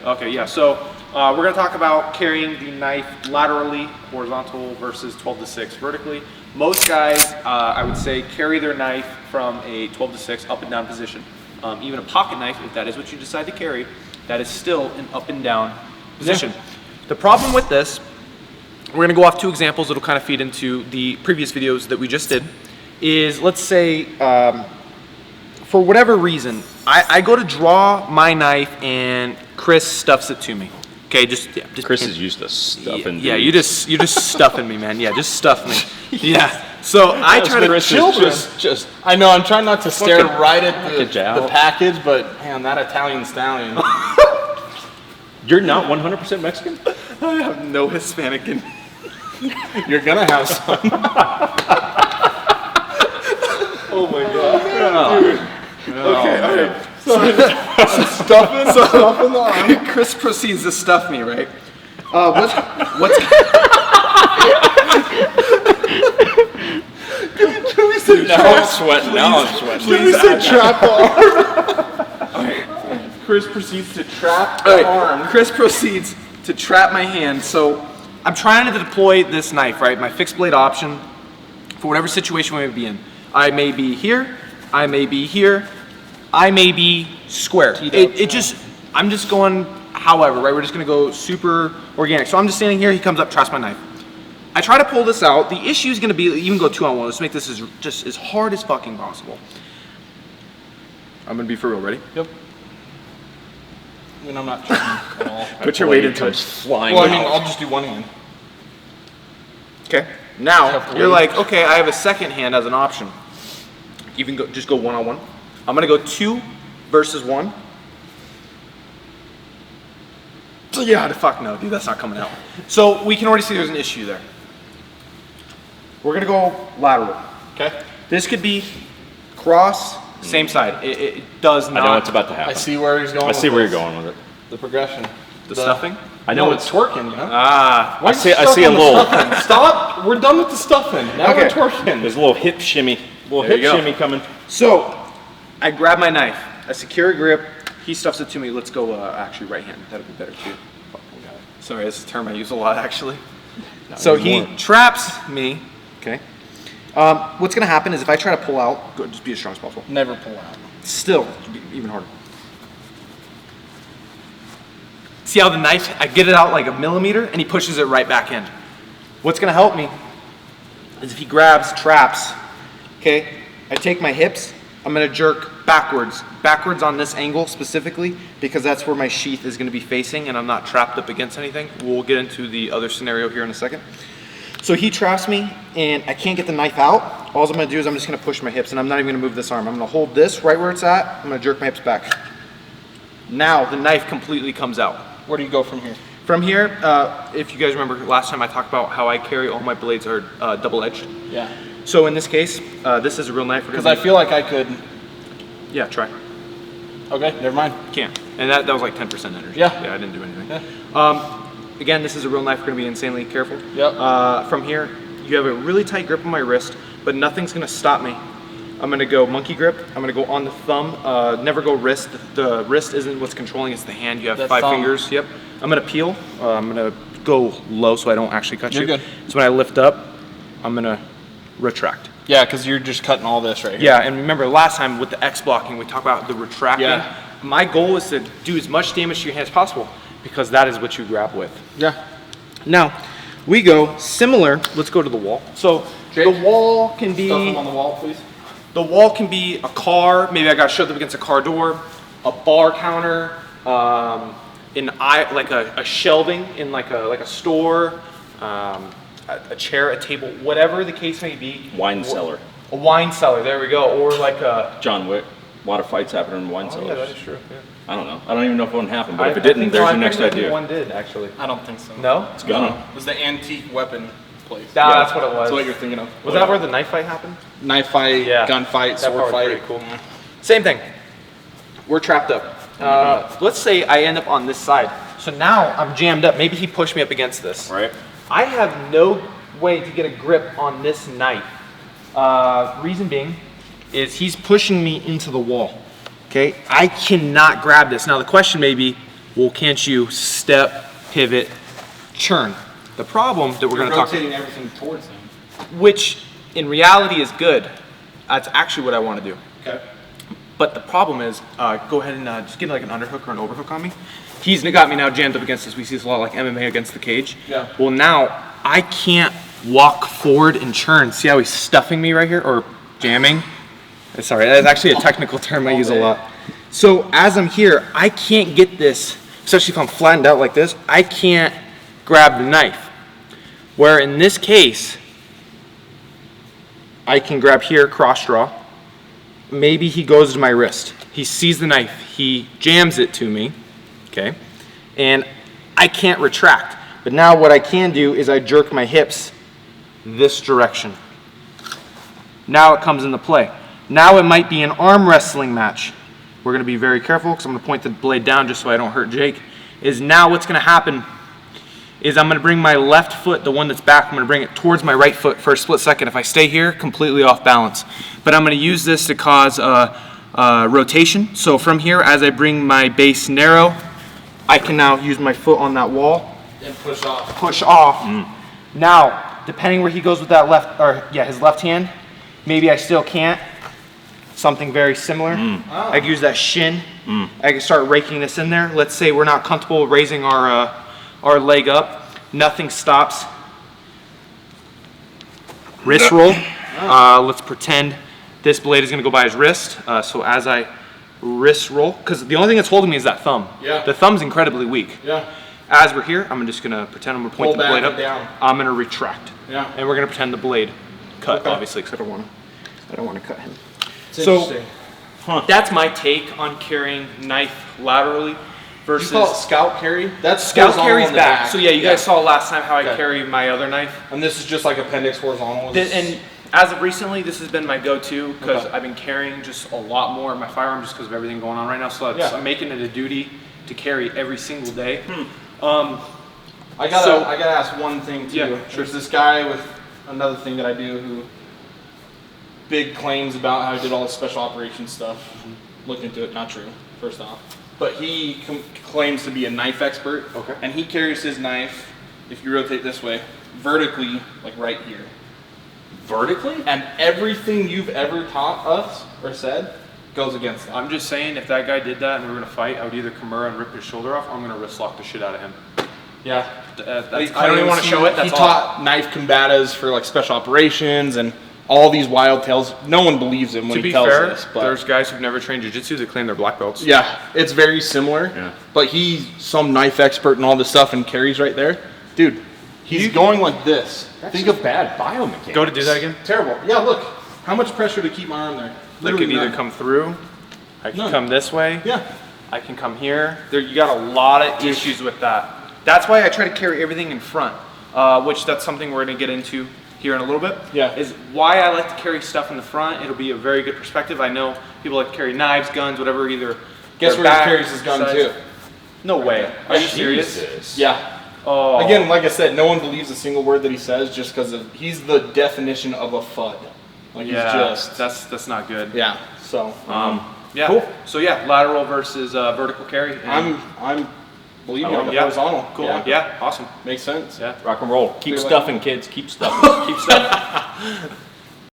Okay, yeah. So we're going to talk about carrying the knife laterally, horizontal versus 12 to 6 vertically. Most guys, I would say, carry their knife from a 12 to 6 up and down position. Even a pocket knife, if that is what you decide to carry, that is still an up and down position. Yeah. The problem with this, we're going to go off 2 examples that'll kind of feed into the previous videos that we just did, is let's say, for whatever reason, I go to draw my knife and Chris stuffs it to me. Okay, just Chris is used to stuffing. Yeah, you just stuffing me, man. Yeah, just stuff me. Yeah. So I try to children. Just I know I'm trying not to stare right at the package, but man, that Italian stallion. You're not 100% Mexican? I have no Hispanic in. You're gonna have some. Oh my god. Dude. Okay, all right. So stuffing the arm. Chris proceeds to stuff me, right? What's Can we say now I'm sweating. Now I'm sweating. Can we say trap the arm? All right. Chris proceeds to trap the arm. Chris proceeds to trap my hand. So I'm trying to deploy this knife, right? My fixed blade option for whatever situation we may be in. I may be here. I may be here. I may be square. I'm just going however, right? We're just gonna go super organic. So I'm just standing here, he comes up, traps my knife. I try to pull this out. The issue is gonna be, even go 2-on-1, let's make this just as hard as fucking possible. I'm gonna be for real, ready? Yep. I mean, I'm not trying at all. Put your weight into it. Flying. Well, I mean, I'll just do one hand. Okay, now you're like, okay, I have a second hand as an option. Even just go 1-on-1. I'm gonna go 2 versus 1. So yeah, the fuck no, dude, that's not coming out. So we can already see there's an issue there. We're gonna go lateral. Okay. This could be cross, same side. It does not. I know what's about to happen. I see where he's going. I see where you're going with it. The progression. The stuffing? I know it's twerking, you know? Ah. I see a little. Stop. We're done with the stuffing. Now we're twerking. There's a little hip shimmy. Shimmy coming. So I grab my knife. I secure a grip. He stuffs it to me. Let's go actually right hand. That'd be better too. Sorry, this is a term I use a lot actually. So he traps me. Okay. What's gonna happen is if I try to pull out, go, just be as strong as possible. Never pull out. Still, even harder. See how the knife, I get it out like a millimeter and he pushes it right back in. What's gonna help me is if he grabs, traps, okay, I take my hips, I'm gonna jerk backwards on this angle specifically because that's where my sheath is gonna be facing and I'm not trapped up against anything. We'll get into the other scenario here in a second. So he traps me and I can't get the knife out. All I'm gonna do is I'm just gonna push my hips and I'm not even gonna move this arm. I'm gonna hold this right where it's at. I'm gonna jerk my hips back. Now the knife completely comes out. Where do you go from here? From here, if you guys remember last time I talked about how I carry all my blades are double-edged. Yeah. So in this case, this is a real knife. Because I feel like I could. Yeah, try. Okay, never mind. Can't. And that was like 10% energy. Yeah. Yeah, I didn't do anything. Yeah. Again, this is a real knife. We're gonna be insanely careful. Yep. From here, you have a really tight grip on my wrist, but nothing's gonna stop me. I'm gonna go monkey grip. I'm gonna go on the thumb. Never go wrist. The wrist isn't what's controlling, it's the hand. You have 5 fingers. Yep. I'm gonna peel. I'm gonna go low so I don't actually cut you. You're good. So when I lift up, I'm gonna retract. Yeah, because you're just cutting all this right here. Yeah, and remember last time with the X blocking, we talked about the retracting. Yeah. My goal is to do as much damage to your hand as possible because that is what you grab with. Yeah. Now, we go similar. Let's go to the wall. So Jake, the wall can be... Stuff them on the wall, please. The wall can be a car. Maybe I got to shove them against a car door, a bar counter, like a shelving in like a store, a chair, a table, whatever the case may be. Wine cellar. A wine cellar. There we go. Or like a John Wick. A lot of fights happen in wine cellars. Yeah, that is true. Yeah. I don't know. I don't even know if one happened, but if it didn't, there's your next idea. One did actually. I don't think so. No? It's gonna. It was the antique weapon place. Nah, that's what it was. That's what you're thinking of. Was that where the knife fight happened? Knife fight, Yeah. gunfight, That part sword was fight. pretty cool. Same thing. We're trapped up. Let's say I end up on this side. So now I'm jammed up. Maybe he pushed me up against this. Right. I have no way to get a grip on this knife. Reason being is he's pushing me into the wall. Okay, I cannot grab this. Now the question may be, well, can't you step, pivot, churn? The problem that we're going to talk about, rotating everything towards him. which in reality is good. That's actually what I want to do. Okay. But the problem is, go ahead and just get like an underhook or an overhook on me. He's got me now jammed up against this. We see this a lot like MMA against the cage. Yeah. Well, now I can't walk forward and churn. See how he's stuffing me right here, or jamming? Sorry, that's actually a technical term I use a lot. So as I'm here, I can't get this, especially if I'm flattened out like this, I can't grab the knife. Where in this case, I can grab here, cross draw. Maybe he goes to my wrist. He sees the knife, he jams it to me, okay? And I can't retract. But now what I can do is I jerk my hips this direction. Now it comes into play. Now it might be an arm wrestling match. We're gonna be very careful because I'm gonna point the blade down just so I don't hurt Jake. Is now what's gonna happen is I'm gonna bring my left foot, the one that's back, I'm gonna bring it towards my right foot for a split second. If I stay here, completely off balance. But I'm gonna use this to cause rotation. So from here, as I bring my base narrow, I can now use my foot on that wall. And push off. Push off. Now, depending where he goes with that his left hand, maybe I still can't. Something very similar. I can use that shin. I can start raking this in there. Let's say we're not comfortable raising our leg up. Nothing stops. Wrist roll. Let's pretend this blade is gonna go by his wrist. So as I wrist roll, because the only thing that's holding me is that thumb. Yeah. The thumb's incredibly weak. Yeah. As we're here, I'm just gonna pretend I'm gonna point the blade up. Down. I'm gonna retract. Yeah. And we're gonna pretend the blade cut, Okay. obviously, because I don't wanna cut him. It's So interesting. that's my take on carrying knife laterally You versus call it scout carry? That's scout horizontal carries on the back. So yeah, you guys saw last time how I Okay. carry my other knife. And this is just like appendix horizontal. And as of recently, this has been my go-to because Okay. I've been carrying just a lot more in my firearm just because of everything going on right now. So I'm making it a duty to carry every single day. I gotta ask one thing too. Yeah, sure. There's this guy with another thing that I do who big claims about how he did all this special operations stuff. Look into it, not true, first off. But he claims to be a knife expert. Okay. And he carries his knife, if you rotate this way, vertically, like right here. Vertically? And everything you've ever taught us or said goes against that. I'm just saying, if that guy did that and we were gonna fight, I would either Kimura and rip his shoulder off, or I'm gonna wrist lock the shit out of him. Yeah. I don't even want to show it. That's he all. taught knife combatives for like special operations and all these wild tales. No one believes him when To he be tells fair, this. But there's guys who've never trained jiu-jitsu that claim they're black belts. yeah, it's very similar. Yeah. But he's some knife expert and all this stuff and carries right there. Dude, he's going like this. Think of bad biomechanics. Go to do that again. Terrible. Yeah, look. How much pressure to keep my arm there? I Literally could either none. come through, I can None. come this way, Yeah. I can come here. You got a lot of issues with that. That's why I try to carry everything in front, which that's something we're gonna get into here in a little bit. Yeah. Is why I like to carry stuff in the front. It'll be a very good perspective. I know people like to carry knives, guns, whatever, either. Guess their where he back, carries his gun sides. too? No way. Are you serious? Jesus. Yeah. Oh. Again, like I said, no one believes a single word that he says just because he's the definition of a FUD. Like Yeah, he's just that's not good. yeah. So Yeah. Cool. So yeah, lateral versus vertical carry. And I'm believing Oh, on the yeah. horizontal. Cool. Yeah. Yeah. Awesome. Makes sense. Yeah. Rock and roll. Keep Feel like- stuffing, kids. Keep stuffing. Keep stuff.